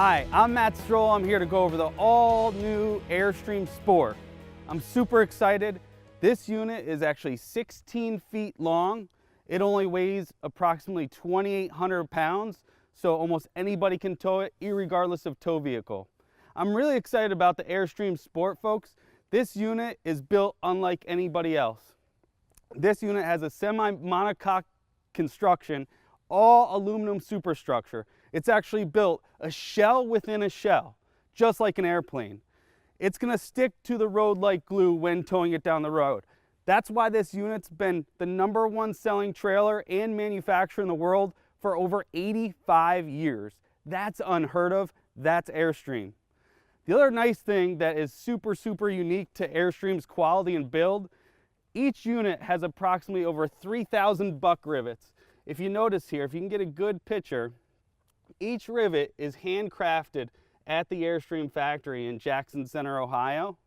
Hi, I'm Matt Stroll. I'm here to go over the all-new Airstream Sport. I'm super excited. This unit is actually 16 feet long. It only weighs approximately 2,800 pounds, so almost anybody can tow it, irregardless of tow vehicle. I'm really excited about the Airstream Sport, folks. This unit is built unlike anybody else. This unit has a semi-monocoque construction, all aluminum superstructure. It's actually built a shell within a shell, just like an airplane. It's gonna stick to the road like glue when towing it down the road. That's why this unit's been the #1 selling trailer and manufacturer in the world for over 85 years. That's unheard of. That's Airstream. The other nice thing that is super unique to Airstream's quality and build, each unit has approximately over 3,000 buck rivets. If you notice here, if you can get a good picture, each rivet is handcrafted at the Airstream factory in Jackson Center, Ohio.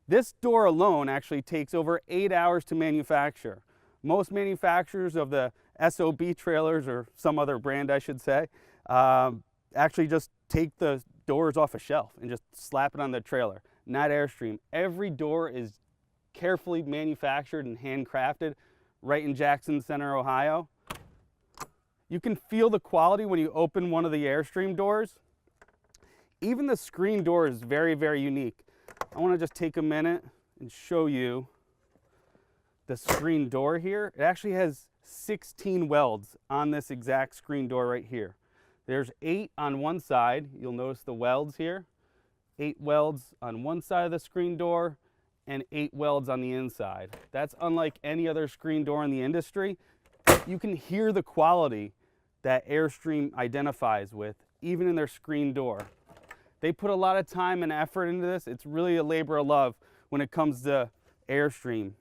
This door alone actually takes over 8 hours to manufacture. Most manufacturers of the SOB trailers, or some other brand I should say, actually just take the doors off a shelf and just slap it on the trailer. Not Airstream. Every door is carefully manufactured and handcrafted right in Jackson Center, Ohio. You can feel the quality when you open one of the Airstream doors. Even the screen door is very unique. I want to just take a minute and show you the screen door here. It actually has 16 welds on this exact screen door right here. There's 8 on one side. You'll notice the welds here. 8 welds on one side of the screen door and 8 welds on the inside. That's unlike any other screen door in the industry. You can hear the quality that Airstream identifies with, even in their screen door. They put a lot of time and effort into this. It's really a labor of love when it comes to Airstream.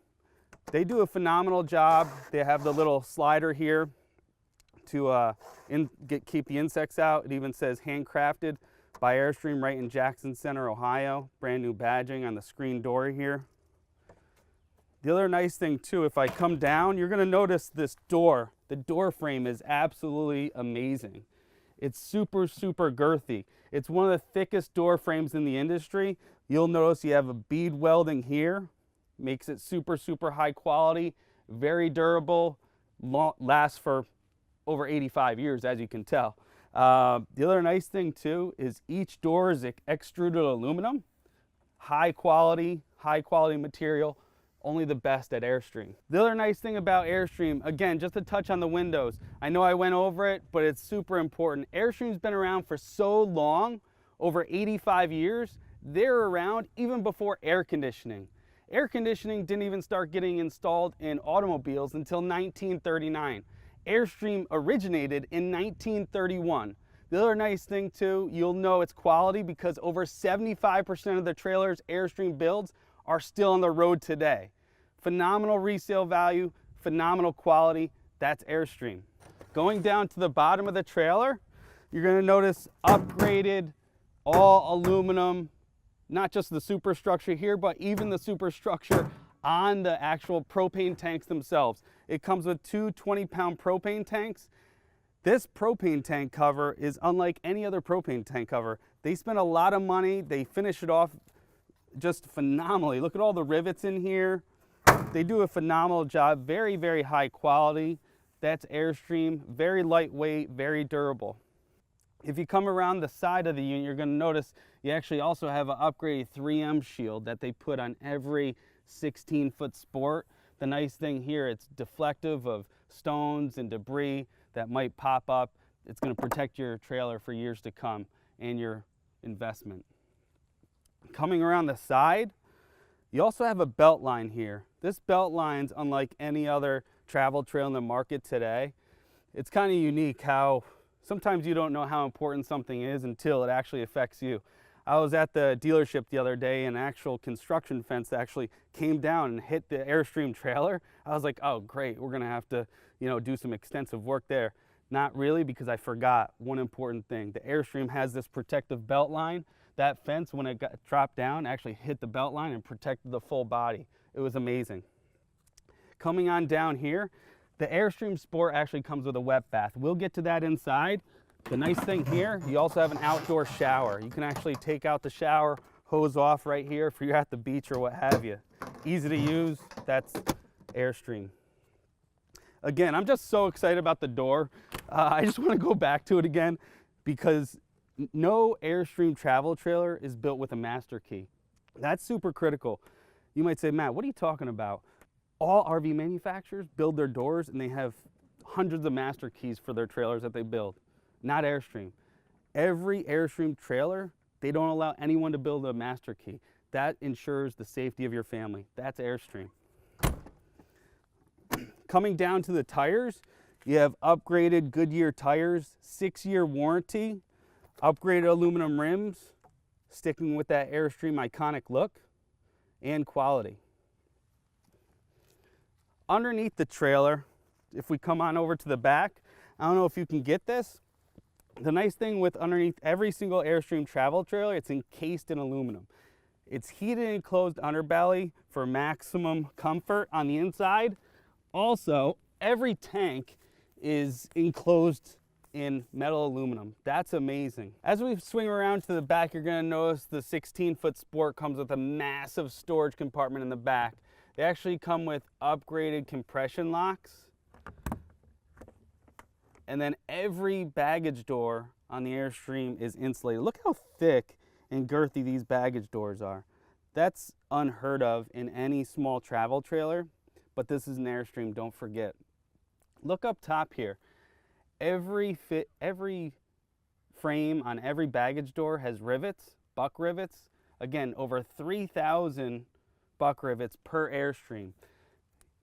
They do a phenomenal job. They have the little slider here to keep the insects out. It even says handcrafted by Airstream right in Jackson Center, Ohio. Brand new badging on the screen door here. The other nice thing too, if I come down, you're gonna notice this door. The door frame is absolutely amazing. It's super girthy. It's one of the thickest door frames in the industry. You'll notice you have a bead welding here. Makes it super high quality, very durable, lasts for over 85 years, as you can tell. The other nice thing too is each door is extruded aluminum. High quality material. Only the best at Airstream. The other nice thing about Airstream, again, just to touch on the windows. I know I went over it, but it's super important. Airstream's been around for so long, over 85 years. They're around even before air conditioning. Air conditioning didn't even start getting installed in automobiles until 1939. Airstream originated in 1931. The other nice thing too, you'll know it's quality because over 75% of the trailers Airstream builds are still on the road today. Phenomenal resale value, phenomenal quality. That's Airstream. Going down to the bottom of the trailer, you're going to notice upgraded, all aluminum, not just the superstructure here, but even the superstructure on the actual propane tanks themselves. It comes with 2 20-pound propane tanks. This propane tank cover is unlike any other propane tank cover. They spend a lot of money. They finish it off just phenomenally. Look at all the rivets in here. They do a phenomenal job. Very high quality. That's Airstream. Very lightweight, very durable. If you come around the side of the unit, you're going to notice you actually also have an upgraded 3M shield that they put on every 16-foot Sport. The nice thing here, it's deflective of stones and debris that might pop up. It's going to protect your trailer for years to come and your investment. Coming around the side, you also have a belt line here. This belt line's unlike any other travel trail in the market today. It's kind of unique how sometimes you don't know how important something is until it actually affects you. I was at the dealership the other day and an actual construction fence actually came down and hit the Airstream trailer. I was like, oh great, we're gonna have to, do some extensive work there. Not really, because I forgot one important thing. The Airstream has this protective belt line. That fence, when it got dropped down, actually hit the belt line and protected the full body. It was amazing. Coming on down here, the Airstream Sport actually comes with a wet bath. We'll get to that inside, The nice thing here, you also have an outdoor shower. You can actually take out the shower hose off right here if you're at the beach or what have you. Easy to use, that's Airstream. Again, I'm just so excited about the door. I just want to go back to it again because no Airstream travel trailer is built with a master key. That's super critical. You might say, Matt, what are you talking about? All RV manufacturers build their doors and they have hundreds of master keys for their trailers that they build. Not Airstream. Every Airstream trailer, they don't allow anyone to build a master key. That ensures the safety of your family. That's Airstream. Coming down to the tires, you have upgraded Goodyear tires, 6-year warranty, upgraded aluminum rims, sticking with that Airstream iconic look and quality. Underneath the trailer, if we come on over to the back, I don't know if you can get this. The nice thing with underneath every single Airstream travel trailer, it's encased in aluminum. It's heated and closed underbelly for maximum comfort on the inside. Also, every tank is enclosed in metal aluminum. That's amazing. As we swing around to the back, you're gonna notice the 16-foot Sport comes with a massive storage compartment in the back. They actually come with upgraded compression locks. And then every baggage door on the Airstream is insulated. Look how thick and girthy these baggage doors are. That's unheard of in any small travel trailer, but this is an Airstream, don't forget. Look up top here. Every frame on every baggage door has rivets, buck rivets. Again, over 3,000 buck rivets per Airstream.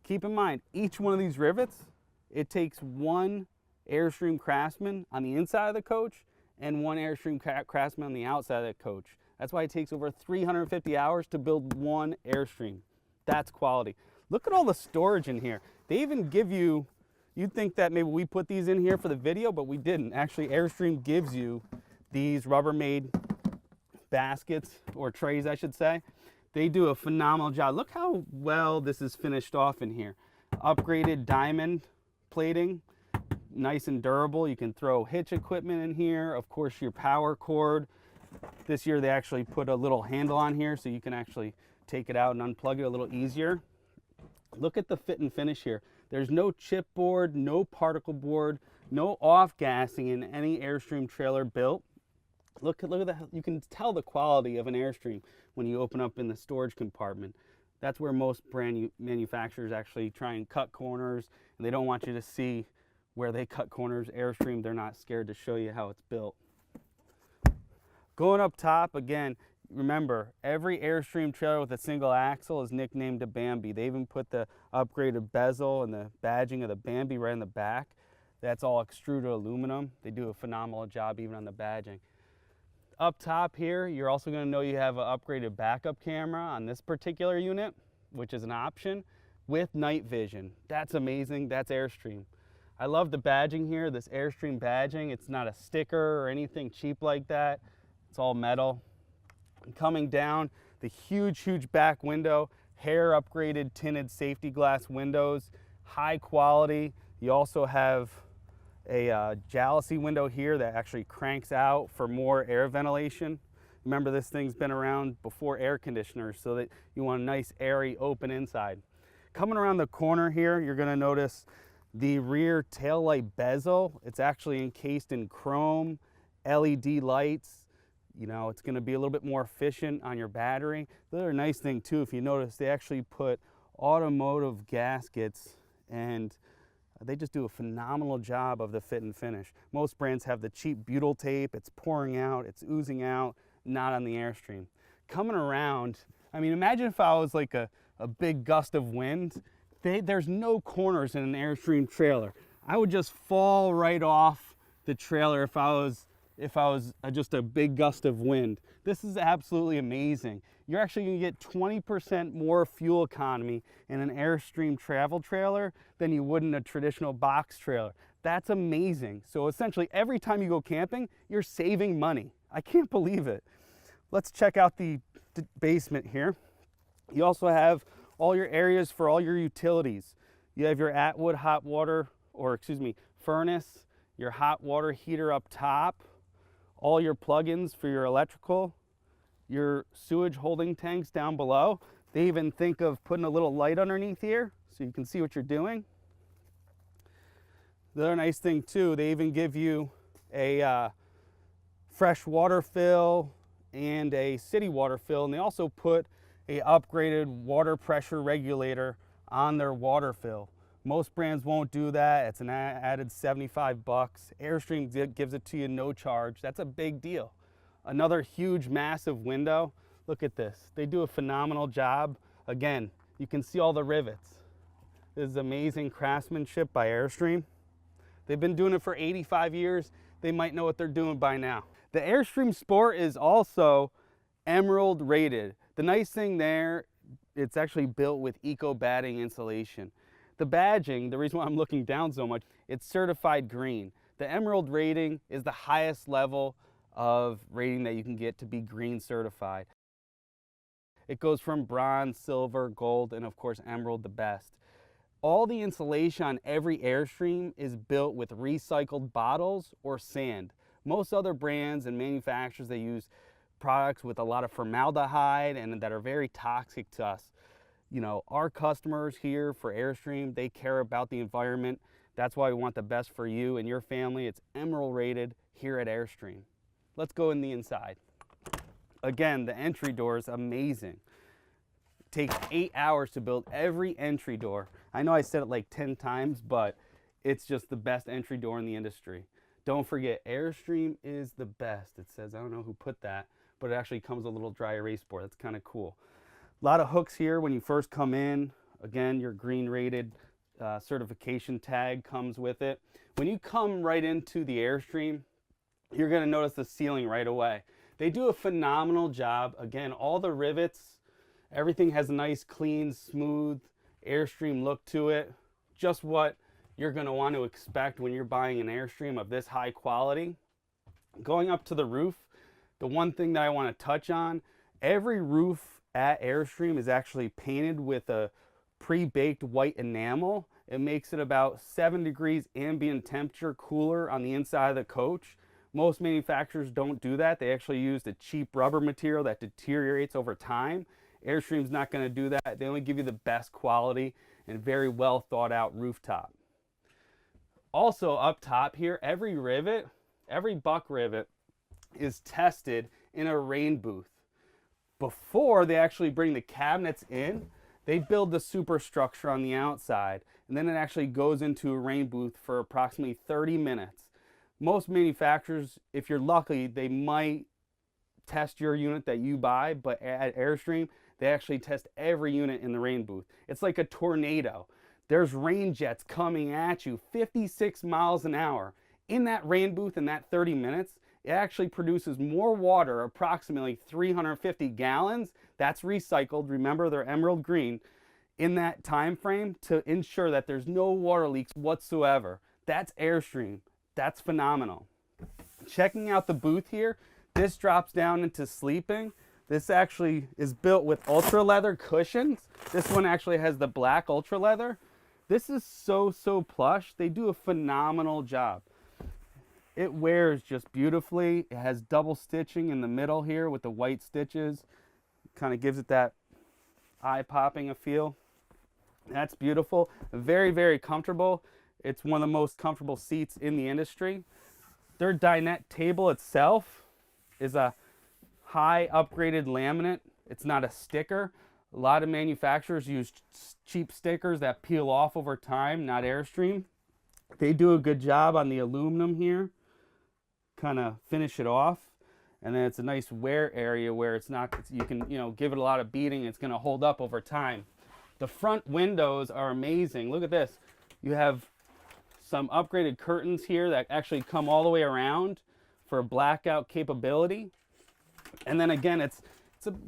Keep in mind, each one of these rivets, it takes one Airstream Craftsman on the inside of the coach and one Airstream Craftsman on the outside of the coach. That's why it takes over 350 hours to build one Airstream. That's quality. Look at all the storage in here. They even give you, you'd think that maybe we put these in here for the video, but we didn't. Actually, Airstream gives you these Rubbermaid baskets, or trays, I should say. They do a phenomenal job. Look how well this is finished off in here. Upgraded diamond plating, nice and durable. You can throw hitch equipment in here. Of course, your power cord. This year they actually put a little handle on here so you can actually take it out and unplug it a little easier. Look at the fit and finish here. There's no chipboard, no particle board, no off-gassing in any Airstream trailer built. Look at that. You can tell the quality of an Airstream when you open up in the storage compartment. That's where most brand manufacturers actually try and cut corners, and they don't want you to see where they cut corners. Airstream, they're not scared to show you how it's built. Going up top, again, remember, every Airstream trailer with a single axle is nicknamed a Bambi. They even put the upgraded bezel and the badging of the Bambi right in the back. That's all extruded aluminum. They do a phenomenal job even on the badging. Up top here, you're also going to know you have an upgraded backup camera on this particular unit, which is an option, with night vision. That's amazing. That's Airstream. I love the badging here, this Airstream badging. It's not a sticker or anything cheap like that. It's all metal. Coming down, the huge back window, hair upgraded tinted safety glass windows, high quality. You also have a jalousie window here that actually cranks out for more air ventilation. Remember, this thing's been around before air conditioners, so that you want a nice airy open inside. Coming around the corner here, you're going to notice the rear taillight bezel. It's actually encased in chrome, LED lights. You know, it's going to be a little bit more efficient on your battery. The other nice thing too, if you notice, they actually put automotive gaskets, and they just do a phenomenal job of the fit and finish. Most brands have the cheap butyl tape. It's pouring out, it's oozing out, not on the Airstream. Coming around, I mean, imagine if I was like a big gust of wind. There's no corners in an Airstream trailer. I would just fall right off the trailer if I was just a big gust of wind. This is absolutely amazing. You're actually going to get 20% more fuel economy in an Airstream travel trailer than you would in a traditional box trailer. That's amazing. So essentially, every time you go camping, you're saving money. I can't believe it. Let's check out the basement here. You also have all your areas for all your utilities. You have your Atwood hot water, or excuse me, furnace. your hot water heater up top, all your plugins for your electrical, your sewage holding tanks down below. They even think of putting a little light underneath here so you can see what you're doing. The other nice thing too, they even give you a fresh water fill and a city water fill, and they also put a upgraded water pressure regulator on their water fill. Most brands won't do that. It's an added 75 bucks. Airstream gives it to you no charge. That's a big deal. Another huge, massive window. Look at this. They do a phenomenal job. Again, you can see all the rivets. This is amazing craftsmanship by Airstream. They've been doing it for 85 years. They might know what they're doing by now. The Airstream Sport is also Emerald rated. The nice thing there, it's actually built with eco batting insulation. The badging, the reason why I'm looking down so much, it's certified green. The Emerald rating is the highest level of rating that you can get to be green certified. It goes from bronze, silver, gold, and of course emerald, the best. All the insulation on every Airstream is built with recycled bottles or sand. Most other brands and manufacturers, they use products with a lot of formaldehyde and that are very toxic to us. You know, our customers here for Airstream, they care about the environment. That's why we want the best for you and your family. It's Emerald rated here at Airstream. Let's go in the inside. Again, the entry door is amazing. It takes 8 hours to build every entry door. I know I said it like 10 times, but it's just the best entry door in the industry. Don't forget, Airstream is the best. It says, I don't know who put that, but it actually comes with a little dry erase board. That's kind of cool. A lot of hooks here when you first come in. Again, your green rated certification tag comes with it. When you come right into the Airstream, you're going to notice the ceiling right away. They do a phenomenal job. Again, all the rivets, everything has a nice, clean, smooth Airstream look to it. Just what you're going to want to expect when you're buying an Airstream of this high quality. Going up to the roof, the one thing that I want to touch on, every roof at Airstream is actually painted with a pre-baked white enamel. It makes it about 7 degrees ambient temperature cooler on the inside of the coach. Most manufacturers don't do that. They actually use the cheap rubber material that deteriorates over time. Airstream's not going to do that. They only give you the best quality and very well thought out rooftop. Also up top here, every rivet, every buck rivet is tested in a rain booth. Before they actually bring the cabinets in, they build the superstructure on the outside, and then it actually goes into a rain booth for approximately 30 minutes. Most manufacturers, if you're lucky, they might test your unit that you buy, but at Airstream, they actually test every unit in the rain booth. It's like a tornado. There's rain jets coming at you 56 miles an hour. In that rain booth in that 30 minutes, it actually produces more water, approximately 350 gallons. That's recycled. Remember, they're emerald green in that time frame to ensure that there's no water leaks whatsoever. That's Airstream. That's phenomenal. Checking out the booth here, this drops down into sleeping. This actually is built with ultra leather cushions. This one actually has the black ultra leather. This is so plush. They do a phenomenal job. It wears just beautifully. It has double stitching in the middle here with the white stitches. Kind of gives it that eye-popping feel. That's beautiful. Very comfortable. It's one of the most comfortable seats in the industry. Their dinette table itself is a high upgraded laminate. It's not a sticker. A lot of manufacturers use cheap stickers that peel off over time, not Airstream. They do a good job on the aluminum here. Kind of finish it off, and then it's a nice wear area where it's not, you can, you know, give it a lot of beating. It's going to hold up over time. The front windows are amazing. Look at this. You have some upgraded curtains here that actually come all the way around for blackout capability. And then again, it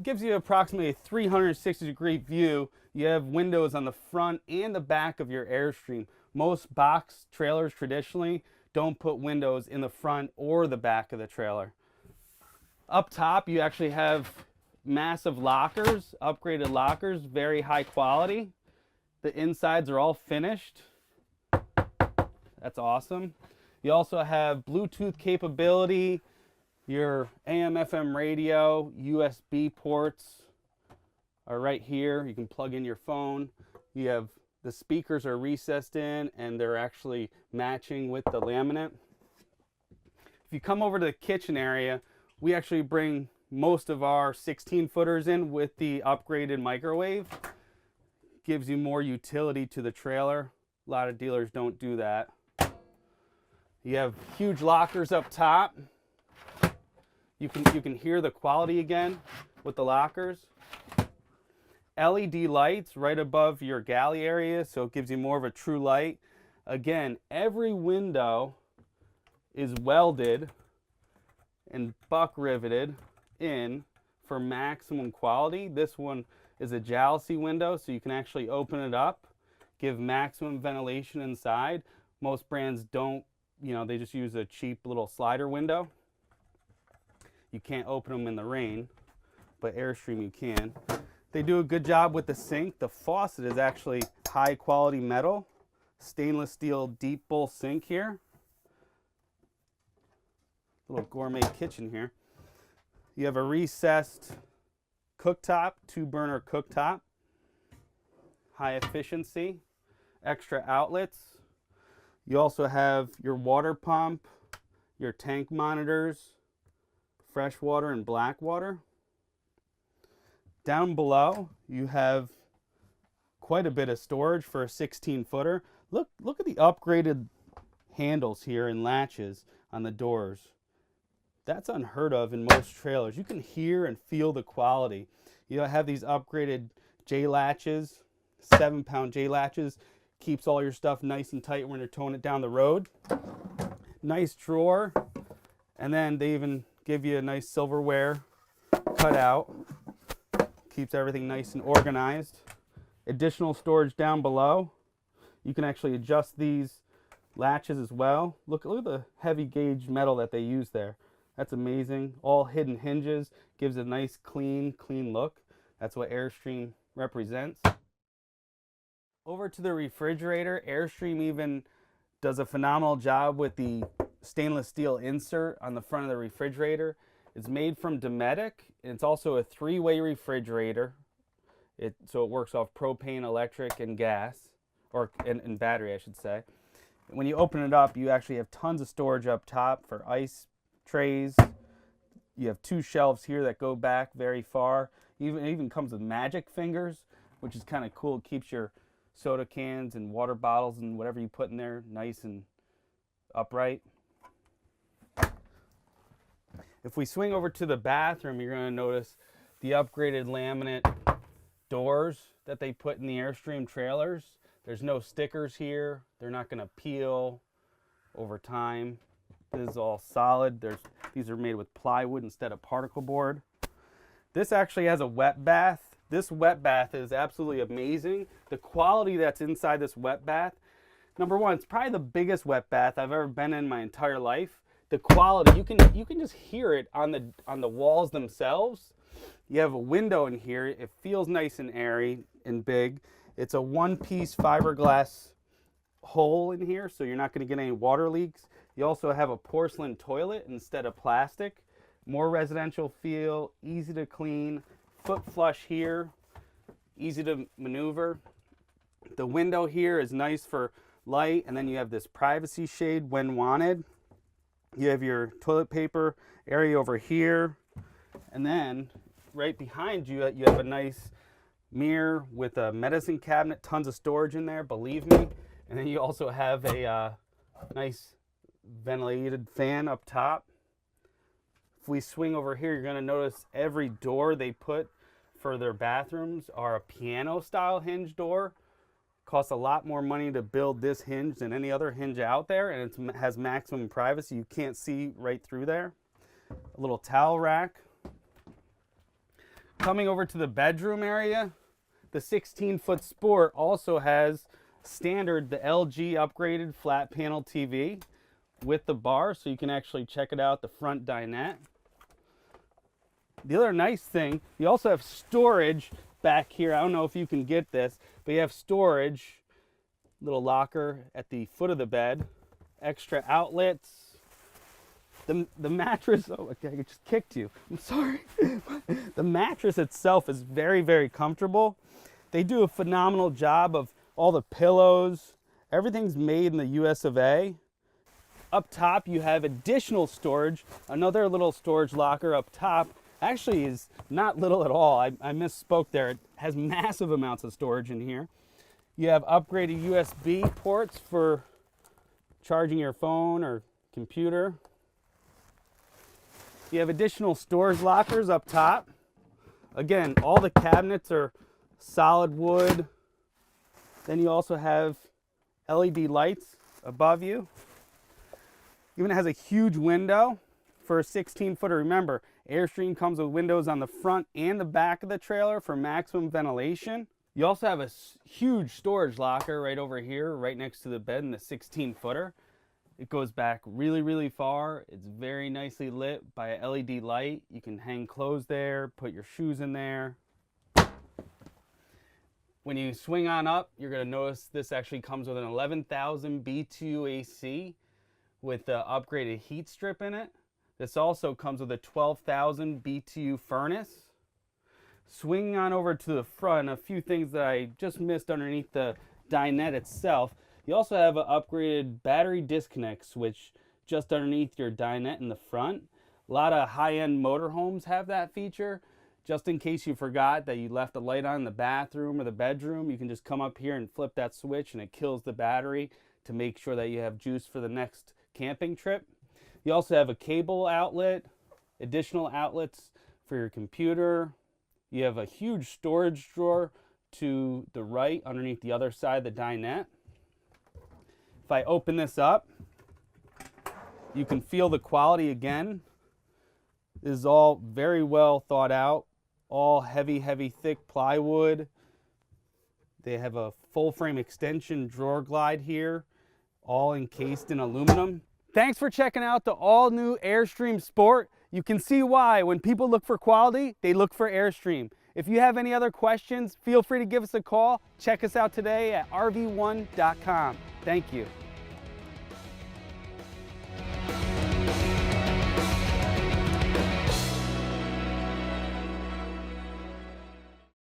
gives you approximately a 360-degree view. You have windows on the front and the back of your Airstream. Most box trailers traditionally don't put windows in the front or the back of the trailer. Up top, you actually have massive lockers, upgraded lockers, very high quality. The insides are all finished. That's awesome. You also have Bluetooth capability, your AM FM radio, USB ports are right here. You can plug in your phone. You have the speakers are recessed in and they're actually matching with the laminate. If you come over to the kitchen area, we actually bring most of our 16-footers in with the upgraded microwave. Gives you more utility to the trailer. A lot of dealers don't do that. You have huge lockers up top. You can hear the quality again with the lockers. LED lights right above your galley area, so it gives you more of a true light. Again, every window is welded and buck riveted in for maximum quality. This one is a jalousie window, so you can actually open it up, give maximum ventilation inside. Most brands don't, they just use a cheap little slider window. You can't open them in the rain, but Airstream you can. They do a good job with the sink. The faucet is actually high quality metal, stainless steel deep bowl sink here. Little gourmet kitchen here. You have a recessed cooktop, 2-burner cooktop, high efficiency, extra outlets. You also have your water pump, your tank monitors, fresh water and black water. Down below, you have quite a bit of storage for a 16-footer. Look at the upgraded handles here and latches on the doors. That's unheard of in most trailers. You can hear and feel the quality. You have these upgraded J-latches, 7-pound J-latches. Keeps all your stuff nice and tight when you're towing it down the road. Nice drawer. And then they even give you a nice silverware cutout. Keeps everything nice and organized. Additional storage down below. You can actually adjust these latches as well. Look at the heavy gauge metal that they use there. That's amazing. All hidden hinges. Gives a nice clean look. That's what Airstream represents. Over to the refrigerator. Airstream even does a phenomenal job with the stainless steel insert on the front of the refrigerator. It's made from Dometic. It's also a 3-way refrigerator. So it works off propane, electric, and gas, and battery, I should say. When you open it up, you actually have tons of storage up top for ice trays. You have 2 shelves here that go back very far. It even comes with magic fingers, which is kind of cool. It keeps your soda cans and water bottles and whatever you put in there nice and upright. If we swing over to the bathroom, you're going to notice the upgraded laminate doors that they put in the Airstream trailers. There's no stickers here. They're not going to peel over time. This is all solid. These are made with plywood instead of particle board. This actually has a wet bath. This wet bath is absolutely amazing. The quality that's inside this wet bath, number one, it's probably the biggest wet bath I've ever been in my entire life. The quality, you can just hear it on the walls themselves. You have a window in here. It feels nice and airy and big. It's a 1-piece fiberglass hole in here, so you're not going to get any water leaks. You also have a porcelain toilet instead of plastic. More residential feel, easy to clean, foot flush here, easy to maneuver. The window here is nice for light, and then you have this privacy shade when wanted. You have your toilet paper area over here, and then right behind you, you have a nice mirror with a medicine cabinet, tons of storage in there, believe me. And then you also have a nice ventilated fan up top. If we swing over here, you're going to notice every door they put for their bathrooms are a piano style hinge door. Costs a lot more money to build this hinge than any other hinge out there, and it has maximum privacy. You can't see right through there. A little towel rack. Coming over to the bedroom area, the 16-foot Sport also has standard the LG upgraded flat panel TV with the bar, so you can actually check it out, the front dinette. The other nice thing, you also have storage back here. I don't know if you can get this, but you have storage, little locker at the foot of the bed. extra outlets. The mattress, oh, okay, I just kicked you. I'm sorry. The mattress itself is very, very comfortable. They do a phenomenal job of all the pillows. Everything's made in the US of A. Up top, you have additional storage. Another little storage locker up top. Actually is not little at all. I misspoke there. It has massive amounts of storage in here. You have upgraded USB ports for charging your phone or computer. You have additional storage lockers up top. Again, all the cabinets are solid wood. Then you also have LED lights above you. Even has a huge window for a 16-footer. Remember, Airstream comes with windows on the front and the back of the trailer for maximum ventilation. You also have a huge storage locker right over here, right next to the bed in the 16-footer. It goes back really, really far. It's very nicely lit by a LED light. You can hang clothes there, put your shoes in there. When you swing on up, you're going to notice this actually comes with an 11,000 BTU AC with the upgraded heat strip in it. This also comes with a 12,000 BTU furnace. Swinging on over to the front, a few things that I just missed underneath the dinette itself. You also have an upgraded battery disconnect switch just underneath your dinette in the front. A lot of high-end motorhomes have that feature. Just in case you forgot that you left a light on in the bathroom or the bedroom, you can just come up here and flip that switch and it kills the battery to make sure that you have juice for the next camping trip. You also have a cable outlet, additional outlets for your computer. You have a huge storage drawer to the right underneath the other side of the dinette. If I open this up, you can feel the quality again. This is all very well thought out, all heavy, heavy, thick plywood. They have a full frame extension drawer glide here, all encased in aluminum. Thanks for checking out the all new Airstream Sport. You can see why when people look for quality, they look for Airstream. If you have any other questions, feel free to give us a call. Check us out today at rv1.com. Thank you.